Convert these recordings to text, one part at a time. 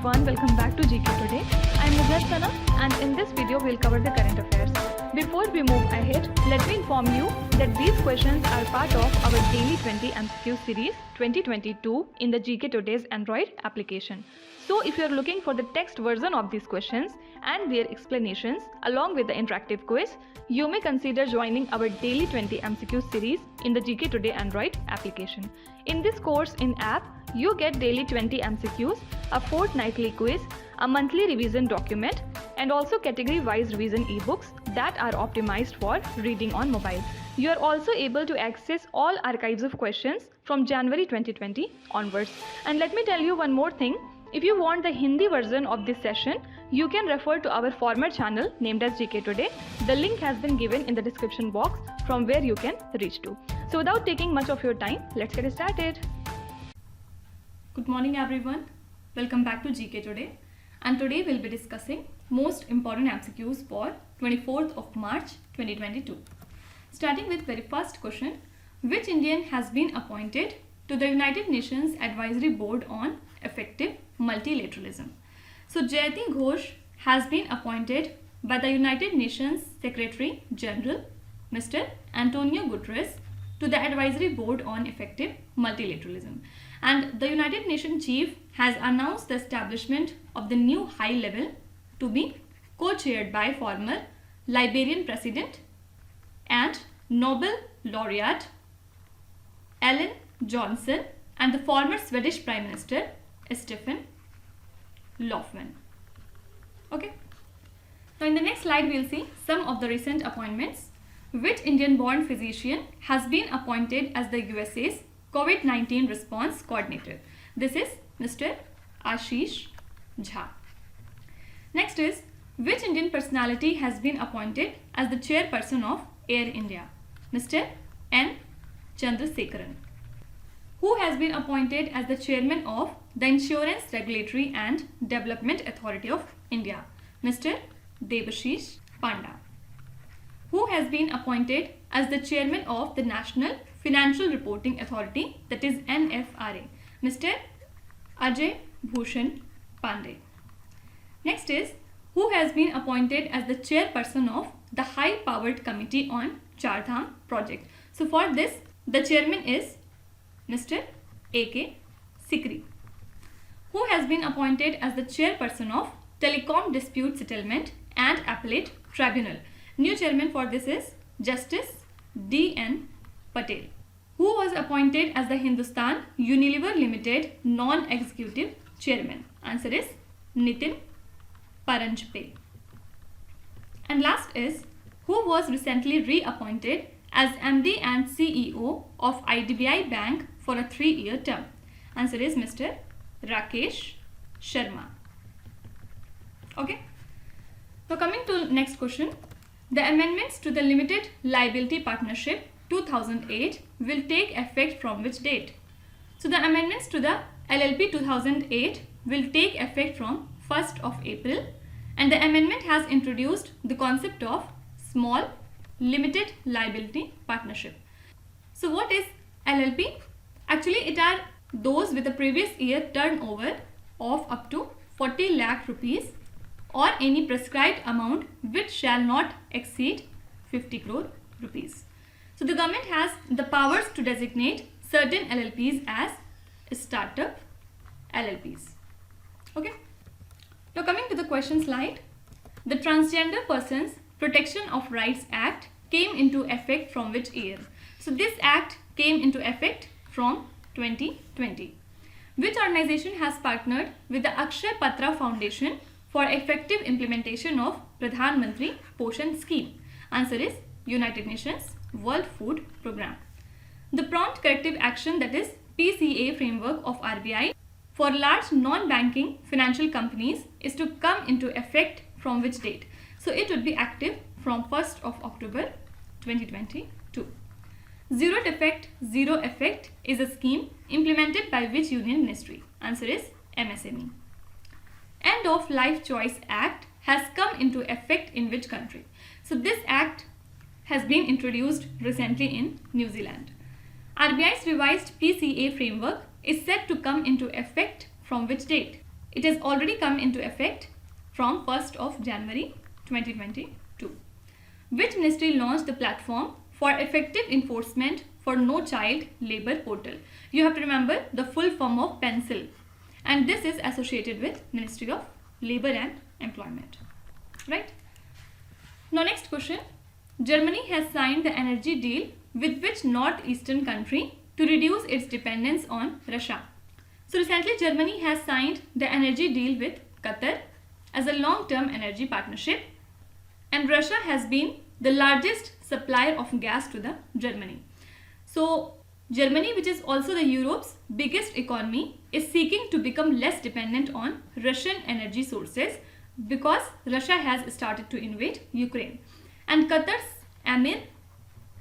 everyone, welcome back to GK Today. I am Sana and in this video we'll cover the current affairs. Before we move ahead, let me inform you that these questions are part of our daily 20 MCQ series 2022 in the GK Today's Android application. So if you are looking for the text version of these questions and their explanations along with the interactive quiz, you may consider joining our daily 20 MCQ series in the GK Today Android application. In this course in app, you get daily 20 MCQs, a fortnightly quiz, a monthly revision document, and also category-wise revision e-books that are optimized for reading on mobile. You are also able to access all archives of questions from January 2020 onwards. And let me tell you one more thing. If you want the Hindi version of this session, you can refer to our former channel named as GK Today. The link has been given in the description box from where you can reach to. So without taking much of your time, let's get started. Good morning everyone. Welcome back to GK Today. And today we'll be discussing most important MCQs for 24th of March 2022. Starting with very first question. Which Indian has been appointed to the United Nations Advisory Board on Effective Multilateralism? So Jayati Ghosh has been appointed by the United Nations Secretary General Mr. Antonio Guterres to the Advisory Board on Effective Multilateralism. And the United Nations Chief has announced the establishment of the new high level to be co-chaired by former Liberian President and Nobel laureate Ellen Johnson and the former Swedish Prime Minister Stefan Löfven. Okay. Now in the next slide we'll see some of the recent appointments. Which Indian-born physician has been appointed as the USA's COVID-19 response coordinator? This is Mr. Ashish Jha. Next is, which Indian personality has been appointed as the chairperson of Air India? Mr. N. Chandrasekaran. Who has been appointed as the chairman of the Insurance Regulatory and Development Authority of India? Mr. Debashish Panda. Who has been appointed as the chairman of the National Financial Reporting Authority, that is NFRA? Mr. Ajay Bhushan Pandey. Next is, who has been appointed as the chairperson of the High-Powered Committee on Char Dham project? So for this, the chairman is Mr. A.K. Sikri. Who has been appointed as the chairperson of Telecom Dispute Settlement and Appellate Tribunal? New chairman for this is Justice D.N. Patel. Who was appointed as the Hindustan Unilever Limited non-executive chairman? Answer is Nitin Paranjpe. And last is, who was recently reappointed as MD and CEO of IDBI Bank for a 3-year term? Answer is Mr. Rakesh Sharma. Okay. Now coming to next question. The amendments to the Limited Liability Partnership 2008 will take effect from which date? So the amendments to the LLP 2008 will take effect from 1st of April, and the amendment has introduced the concept of small limited liability partnership. So what is LLP? Actually it are those with the previous year turnover of up to 40 lakh rupees or any prescribed amount which shall not exceed 50 crore rupees. So the government has the powers to designate certain LLPs as startup LLPs. Okay. Now coming to the question slide. The Transgender Persons Protection of Rights Act came into effect from which year? So this act came into effect from 2020. Which organization has partnered with the Akshay Patra Foundation for effective implementation of Pradhan Mantri Poshan Scheme? Answer is United Nations World Food Programme. The Prompt Corrective Action, that is PCA framework of RBI for large non-banking financial companies is to come into effect from which date? So it would be active from 1st of October 2022. Zero Defect, Zero Effect is a scheme implemented by which union ministry? Answer is MSME. End of Life Choice Act has come into effect in which country? So this act has been introduced recently in New Zealand. RBI's revised PCA framework is set to come into effect from which date? It has already come into effect from 1st of January 2022. Which ministry launched the platform for effective enforcement for no child labor portal? You have to remember the full form of PENCIL, and this is associated with Ministry of Labor and Employment, right? Now next question. Germany has signed the energy deal with which northeastern country to reduce its dependence on Russia? So recently Germany has signed the energy deal with Qatar as a long-term energy partnership, and Russia has been the largest supplier of gas to the Germany. So Germany, which is also the Europe's biggest economy, is seeking to become less dependent on Russian energy sources because Russia has started to invade Ukraine. And Qatar's Emir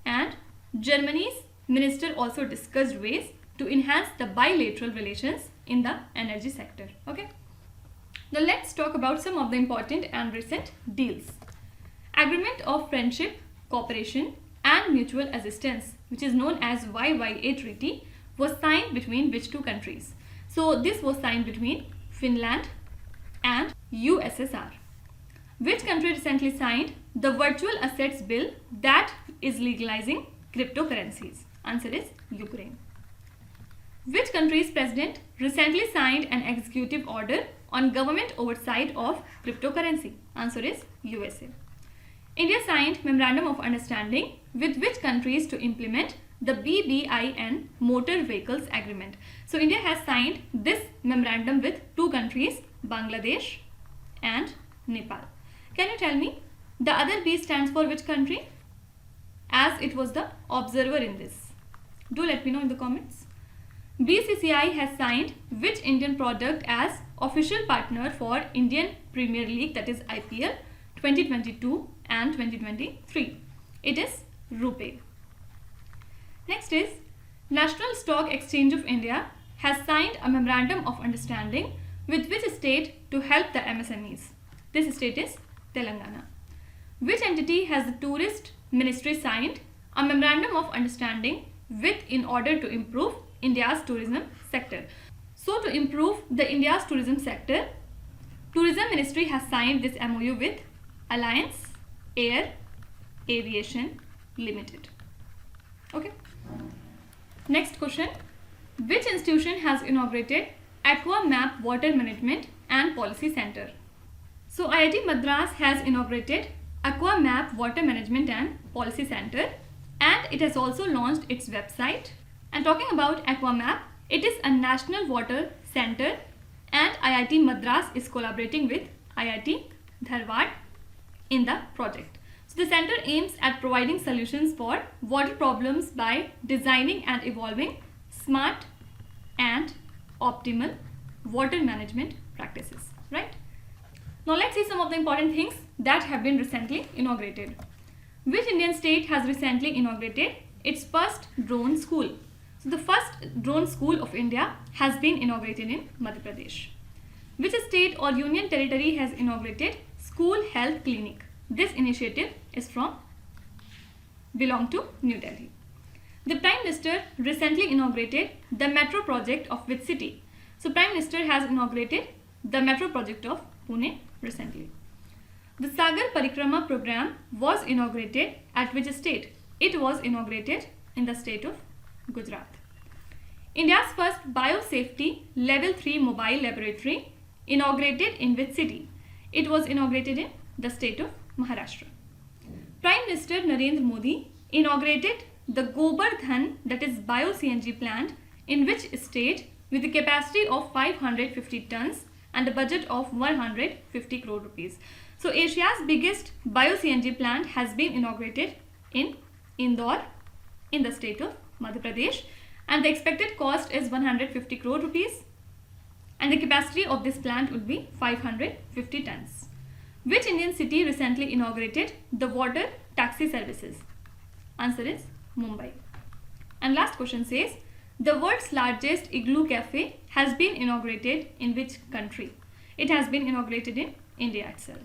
and Germany's minister also discussed ways to enhance the bilateral relations in the energy sector. Okay. Now let's talk about some of the important and recent deals. Agreement of Friendship, Cooperation and Mutual Assistance, which is known as YYA Treaty, was signed between which two countries? So this was signed between Finland and USSR. Which country recently signed the Virtual Assets Bill that is legalizing cryptocurrencies? Answer is Ukraine. Which country's president recently signed an executive order on government oversight of cryptocurrency? Answer is USA. India signed Memorandum of Understanding with which countries to implement the BBIN Motor Vehicles Agreement? So India has signed this memorandum with two countries, Bangladesh and Nepal. Can you tell me the other B stands for which country, as it was the observer in this? Do let me know in the comments. BCCI has signed which Indian product as official partner for Indian Premier League, that is IPL 2022 and 2023. It is RuPay. Next is National Stock Exchange of India has signed a memorandum of understanding with which state to help the MSMEs? This state is Telangana. Which entity has the Tourist Ministry signed a memorandum of understanding with in order to improve India's tourism sector? So to improve the India's tourism sector, Tourism Ministry has signed this MOU with Alliance Air Aviation Limited. Okay. Next question. Which institution has inaugurated AquaMAP Water Management and Policy Center? So IIT Madras has inaugurated AquaMAP Water Management and Policy Center, and it has also launched its website. And talking about AquaMAP, it is a national water center, and IIT Madras is collaborating with IIT Dharwad in the project. So the center aims at providing solutions for water problems by designing and evolving smart and optimal water management practices, right? Now let's see some of the important things that have been recently inaugurated. Which Indian state has recently inaugurated its first drone school? So the first drone school of India has been inaugurated in Madhya Pradesh. Which state or union territory has inaugurated school health clinic? This initiative is belong to New Delhi. The Prime Minister recently inaugurated the metro project of which city? So Prime Minister has inaugurated the metro project of Pune recently. The Sagar Parikrama program was inaugurated at which state? It was inaugurated in the state of Gujarat. India's first biosafety level 3 mobile laboratory inaugurated in which city? It was inaugurated in the state of Maharashtra. Prime Minister Narendra Modi inaugurated the Gobardhan, that is bio-CNG plant, in which state with a capacity of 550 tons and a budget of 150 crore rupees. So Asia's biggest bio-CNG plant has been inaugurated in Indore in the state of Madhya Pradesh, and the expected cost is 150 crore rupees, and the capacity of this plant would be 550 tons. Which Indian city recently inaugurated the water taxi services? Answer is Mumbai. And last question says, the world's largest igloo cafe has been inaugurated in which country? It has been inaugurated in India itself.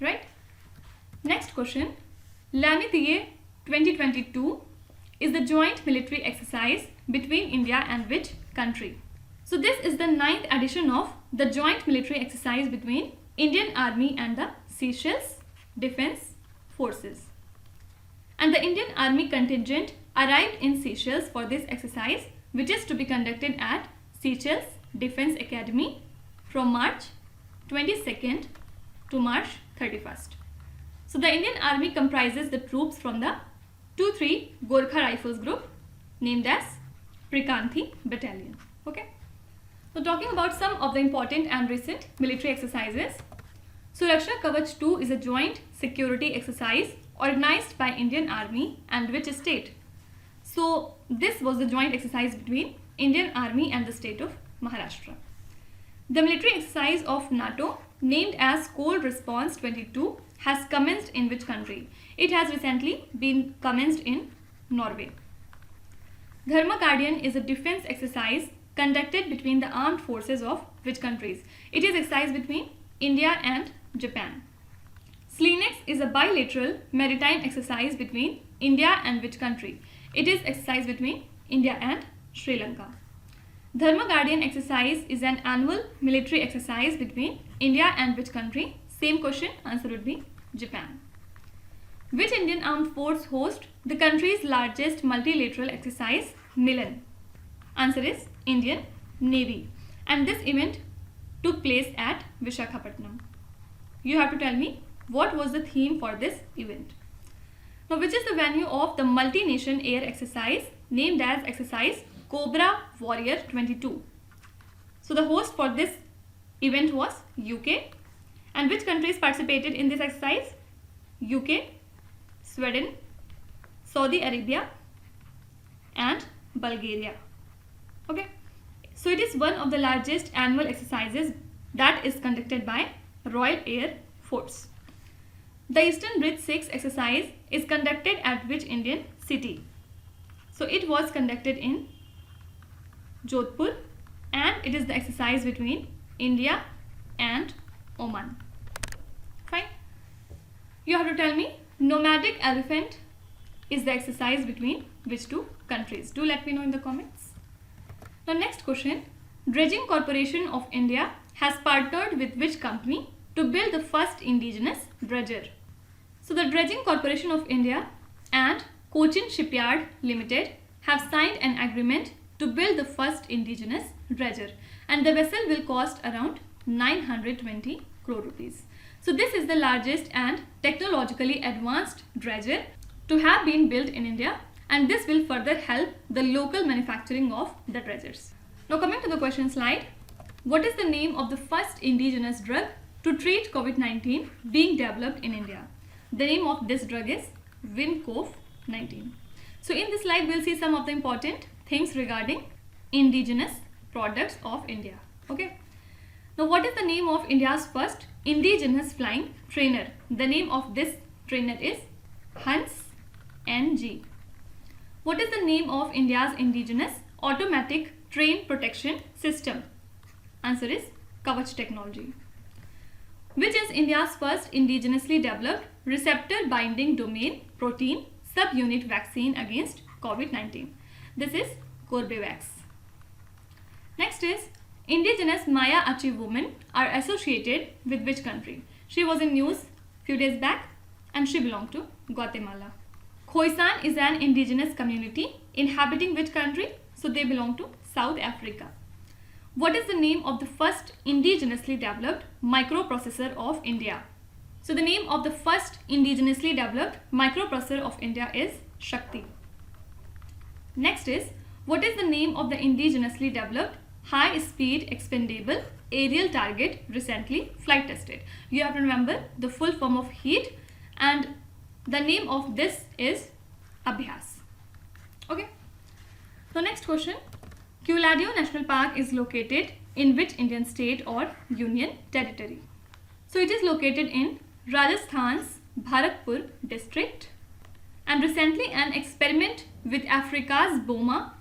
Right? Next question. Lamitiye 2022 is the joint military exercise between India and which country? So this is the 9th edition of the joint military exercise between Indian Army and the Seychelles Defence Forces. And the Indian Army contingent arrived in Seychelles for this exercise, which is to be conducted at Seychelles Defence Academy from March 22nd to March 31st. So the Indian Army comprises the troops from the 2-3 Gorkha Rifles group named as Prix Battalion. Okay. So talking about some of the important and recent military exercises. Suraksha Kavach 2 is a joint security exercise organized by Indian Army and which state? So this was the joint exercise between Indian Army and the state of Maharashtra. The military exercise of NATO named as Cold Response 22 has commenced in which country? It has recently been commenced in Norway. Dharma Guardian is a defense exercise conducted between the armed forces of which countries? It is exercise between India and Japan. SLENEX is a bilateral maritime exercise between India and which country? It is exercise between India and Sri Lanka. Dharma Guardian exercise is an annual military exercise between India and which country? Same question, answer would be Japan. Which Indian armed force hosts the country's largest multilateral exercise, Milan? Answer is Indian Navy. And this event took place at Visakhapatnam. You have to tell me what was the theme for this event. Now, which is the venue of the multi-nation air exercise named as exercise Cobra Warrior 22? So the host for this event was UK. And which countries participated in this exercise? UK, Sweden, Saudi Arabia and Bulgaria. Okay. So it is one of the largest annual exercises that is conducted by Royal Air Force. The Eastern Bridge 6 exercise is conducted at which Indian city? So it was conducted in Jodhpur and it is the exercise between India and Oman. Fine. You have to tell me nomadic elephant is the exercise between which two countries? Do let me know in the comments. Now next question. Dredging Corporation of India has partnered with which company to build the first indigenous dredger? So the Dredging Corporation of India and Cochin Shipyard Limited have signed an agreement to build the first indigenous dredger and the vessel will cost around 920 crore rupees. So this is the largest and technologically advanced dredger to have been built in India and this will further help the local manufacturing of the dredgers. Now coming to the question slide. What is the name of the first indigenous drug to treat COVID-19 being developed in India? The name of this drug is Vincov-19. So in this slide we'll see some of the important things regarding indigenous products of India. Okay. Now what is the name of India's first indigenous flying trainer? The name of this trainer is Hans NG. What is the name of India's indigenous automatic train protection system? Answer is Kavach technology. Which is India's first indigenously developed receptor binding domain protein subunit vaccine against COVID-19? This is Corbevax. Next is indigenous Maya Achi women are associated with which country? She was in news few days back and she belonged to Guatemala. Khoisan is an indigenous community inhabiting which country? So they belong to South Africa. What is the name of the first indigenously developed microprocessor of India? So the name of the first indigenously developed microprocessor of India is Shakti. Next is, what is the name of the indigenously developed high-speed expendable aerial target recently flight tested? You have to remember the full form of HEAT and the name of this is Abhyas. Okay. So next question. Keoladeo National Park is located in which Indian state or union territory? So it is located in Rajasthan's Bharatpur district and recently an experiment with Africa's boma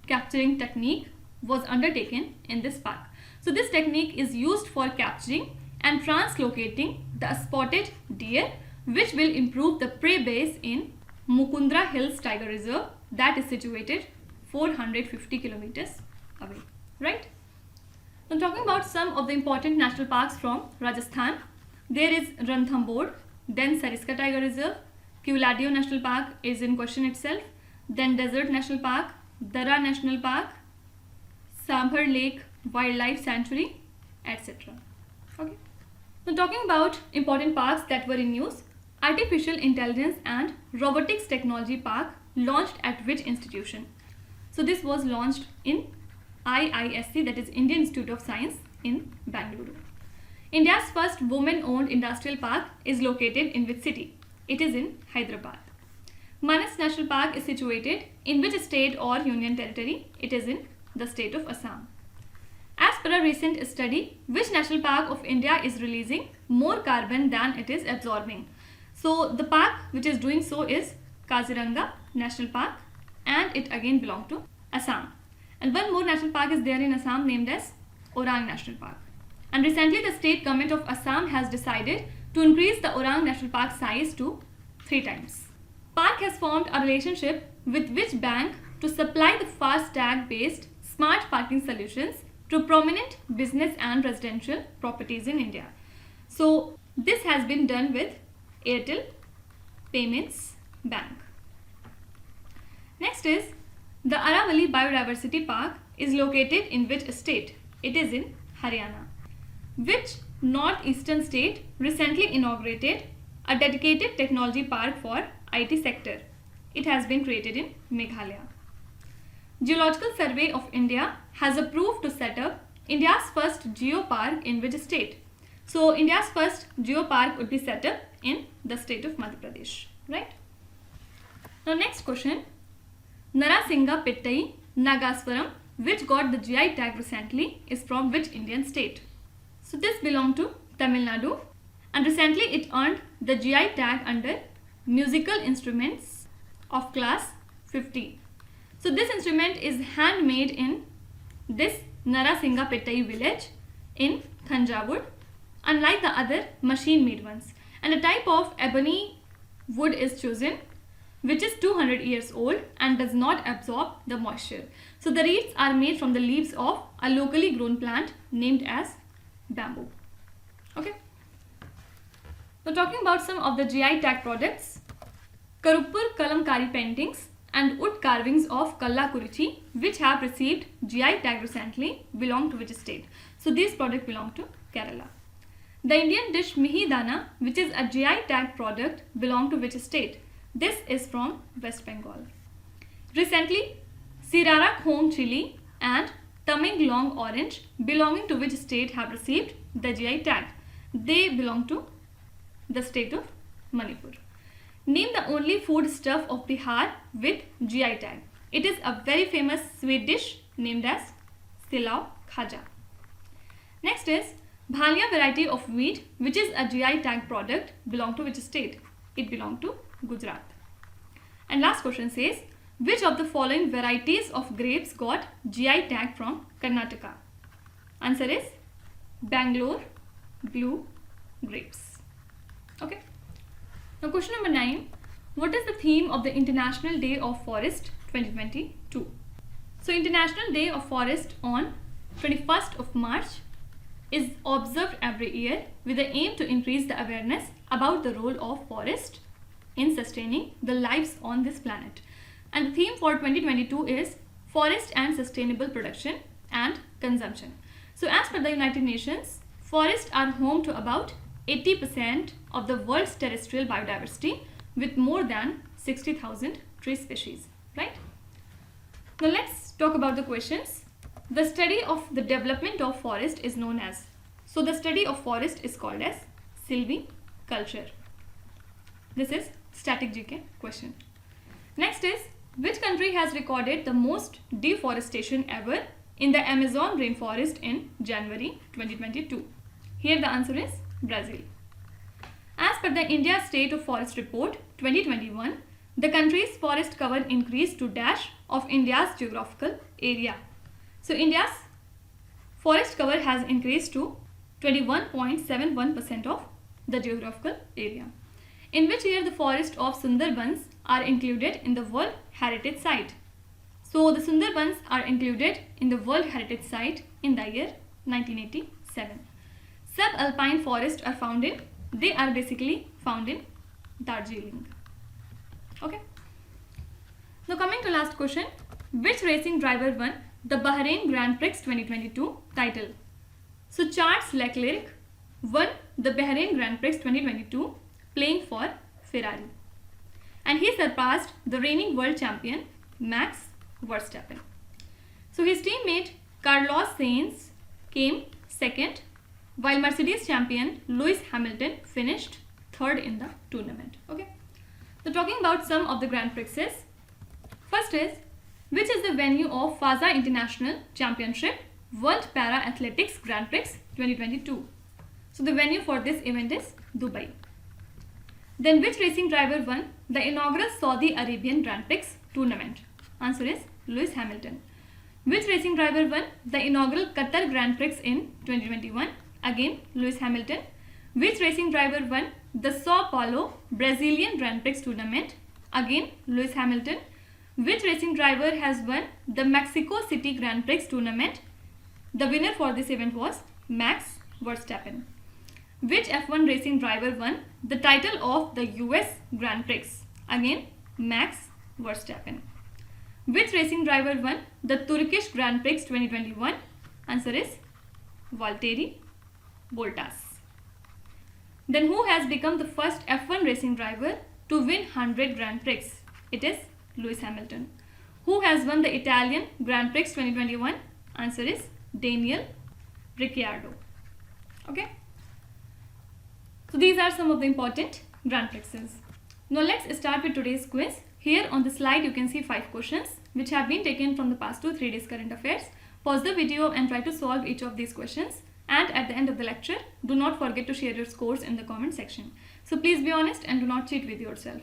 capturing technique was undertaken in this park. So this technique is used for capturing and translocating the spotted deer which will improve the prey base in Mukundra Hills Tiger Reserve that is situated 450 kilometers away, right? Now talking about some of the important national parks from Rajasthan, there is Ranthambore, then Sariska Tiger Reserve, Keoladeo National Park is in question itself, then Desert National Park, Dara National Park, Sambhar Lake Wildlife Sanctuary, etc. Okay. Now talking about important parks that were in news, Artificial Intelligence and Robotics Technology Park launched at which institution? So this was launched in IISC, that is Indian Institute of Science in Bangalore. India's first women-owned industrial park is located in which city? It is in Hyderabad. Manas National Park is situated in which state or union territory? It is in the state of Assam. As per a recent study, which national park of India is releasing more carbon than it is absorbing? So the park which is doing so is Kaziranga National Park, and it again belongs to Assam. And one more national park is there in Assam named as Orang National Park. And recently the state government of Assam has decided to increase the Orang National Park size to 3 times. Park has formed a relationship with which bank to supply the FASTag based smart parking solutions to prominent business and residential properties in India. So this has been done with Airtel Payments Bank. Next is the Aravali Biodiversity Park is located in which state? It is in Haryana. Which northeastern state recently inaugurated a dedicated technology park for IT sector? It has been created in Meghalaya. Geological Survey of India has approved to set up India's first geopark in which state? So India's first geopark would be set up in the state of Madhya Pradesh, right? Now next question. Narasingapettai Nagaswaram, which got the GI tag recently, is from which Indian state? So this belonged to Tamil Nadu, and recently it earned the GI tag under musical instruments of class 50. So this instrument is handmade in this Narasingapettai village in Thanjavur, unlike the other machine-made ones. And a type of ebony wood is chosen which is 200 years old and does not absorb the moisture. So the reeds are made from the leaves of a locally grown plant named as bamboo. Okay. Now talking about some of the GI tag products, Karuppur Kalamkari paintings and wood carvings of Kallakurichi, which have received GI tag recently, belong to which state? So these products belong to Kerala. The Indian dish Mihi Dana, which is a GI tag product, belong to which state? This is from West Bengal. Recently, Sriracha Home chili and Tamenglong orange, belonging to which state, have received the GI tag? They belong to the state of Manipur. Name the only food stuff of Bihar with GI tag. It is a very famous sweet dish named as Silao Khaja. Next is Bhalia variety of wheat, which is a GI tag product, belong to which state? It belongs to Gujarat. And last question says, which of the following varieties of grapes got GI tag from Karnataka? Answer is Bangalore blue grapes. Okay. Now question number 9. What is the theme of the International Day of Forest 2022? So International Day of Forest on 21st of March is observed every year with the aim to increase the awareness about the role of forest in sustaining the lives on this planet. And the theme for 2022 is Forest and Sustainable Production and Consumption. So as per the United Nations, forests are home to about 80% of the world's terrestrial biodiversity with more than 60,000 tree species, right? Now let's talk about the questions. The study of the development of forest is known as, so the study of forest is called as silviculture. This is static GK question. Next is, which country has recorded the most deforestation ever in the Amazon rainforest in January 2022? Here the answer is Brazil. As per the India State of Forest Report 2021, the country's forest cover increased to dash of India's geographical area. So India's forest cover has increased to 21.71% of the geographical area. In which year the forest of Sundarbans are included in the World Heritage Site? So the Sundarbans are included in the World Heritage Site in the year 1987. Subalpine forests are found in, they are basically found in Darjeeling. Okay. Now coming to last question, which racing driver won the Bahrain Grand Prix 2022 title? So Charles Leclerc won the Bahrain Grand Prix 2022 playing for Ferrari, and he surpassed the reigning world champion Max Verstappen. So his teammate Carlos Sainz came second, while Mercedes champion Lewis Hamilton finished third in the tournament. Okay. So talking about some of the Grand Prixes. First is, which is the venue of FASA International Championship World Para Athletics Grand Prix 2022? So the venue for this event is Dubai. Then which racing driver won the inaugural Saudi Arabian Grand Prix tournament? Answer is Lewis Hamilton. Which racing driver won the inaugural Qatar Grand Prix in 2021? Again Lewis Hamilton. Which racing driver won the Sao Paulo Brazilian Grand Prix tournament? Again Lewis Hamilton. Which racing driver has won the Mexico City Grand Prix tournament? The winner for this event was Max Verstappen. Which F1 racing driver won the title of the US Grand Prix? Again Max Verstappen. Which racing driver won the Turkish Grand Prix 2021? Answer is Valtteri Bottas. Then who has become the first F1 racing driver to win 100 Grand Prix? It is Lewis Hamilton. Who has won the Italian Grand Prix 2021? Answer is Daniel Ricciardo. Okay. So these are some of the important Grand Prixes. Now let's start with today's quiz. Here on the slide you can see 5 questions which have been taken from the past 2-3 days current affairs. Pause the video and try to solve each of these questions. And at the end of the lecture, do not forget to share your scores in the comment section. So please be honest and do not cheat with yourself.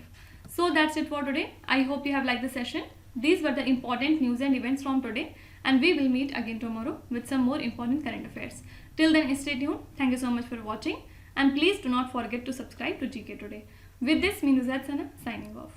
So that's it for today. I hope you have liked the session. These were the important news and events from today, and we will meet again tomorrow with some more important current affairs. Till then, stay tuned. Thank you so much for watching, and please do not forget to subscribe to GK Today. With this, me Nuzhat Sana signing off.